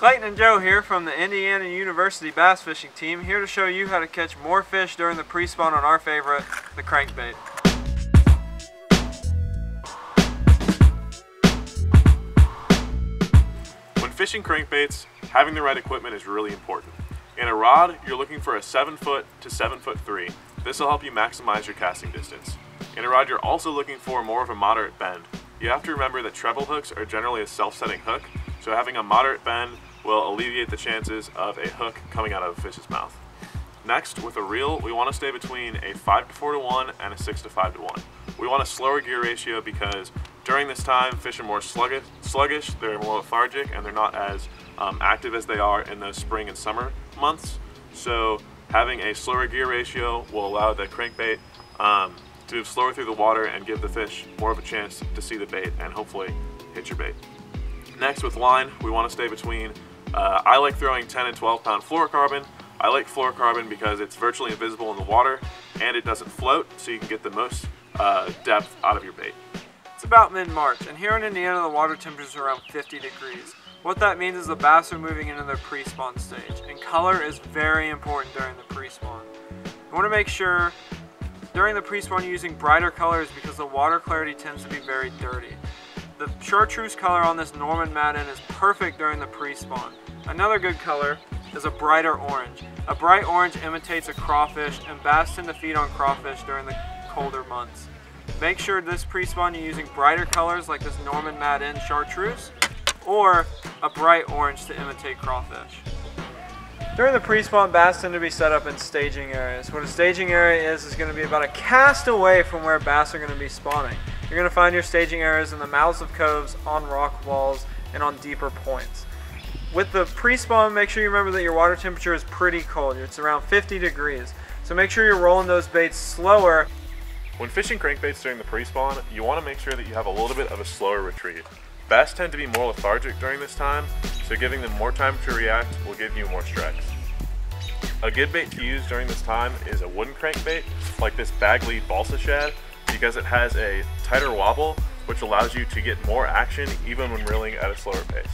Clayton and Joe here from the Indiana University bass fishing team, here to show you how to catch more fish during the pre-spawn on our favorite, the crankbait. When fishing crankbaits, having the right equipment is really important. In a rod, you're looking for a 7 foot to 7'3". This will help you maximize your casting distance. In a rod, you're also looking for more of a moderate bend. You have to remember that treble hooks are generally a self-setting hook, so having a moderate bend will alleviate the chances of a hook coming out of a fish's mouth. Next, with a reel, we want to stay between a 5-to-4 to 1 and a 6-to-5 to 1. We want a slower gear ratio because during this time, fish are more sluggish, they're more lethargic, and they're not as active as they are in those spring and summer months. So having a slower gear ratio will allow the crankbait to move slower through the water and give the fish more of a chance to see the bait and hopefully hit your bait. Next, with line, we want to stay between, I like throwing 10 and 12 pound fluorocarbon. I like fluorocarbon because it's virtually invisible in the water and it doesn't float, so you can get the most depth out of your bait. It's about mid-March, and here in Indiana the water temperature is around 50 degrees. What that means is the bass are moving into their pre-spawn stage, and color is very important during the pre-spawn. You want to make sure during the pre-spawn you're using brighter colors because the water clarity tends to be very dirty. The chartreuse color on this Norman Madden is perfect during the pre-spawn. Another good color is a brighter orange. A bright orange imitates a crawfish, and bass tend to feed on crawfish during the colder months. Make sure this pre-spawn you're using brighter colors like this Norman Madden chartreuse or a bright orange to imitate crawfish. During the pre-spawn, bass tend to be set up in staging areas. What a staging area is going to be about a cast away from where bass are going to be spawning. You're going to find your staging areas in the mouths of coves, on rock walls, and on deeper points. With the pre-spawn, make sure you remember that your water temperature is pretty cold. It's around 50 degrees. So make sure you're rolling those baits slower. When fishing crankbaits during the pre-spawn, you want to make sure that you have a little bit of a slower retrieve. Bass tend to be more lethargic during this time, so giving them more time to react will give you more strikes. A good bait to use during this time is a wooden crankbait, like this Bagley balsa shad, because it has a tighter wobble, which allows you to get more action even when reeling at a slower pace.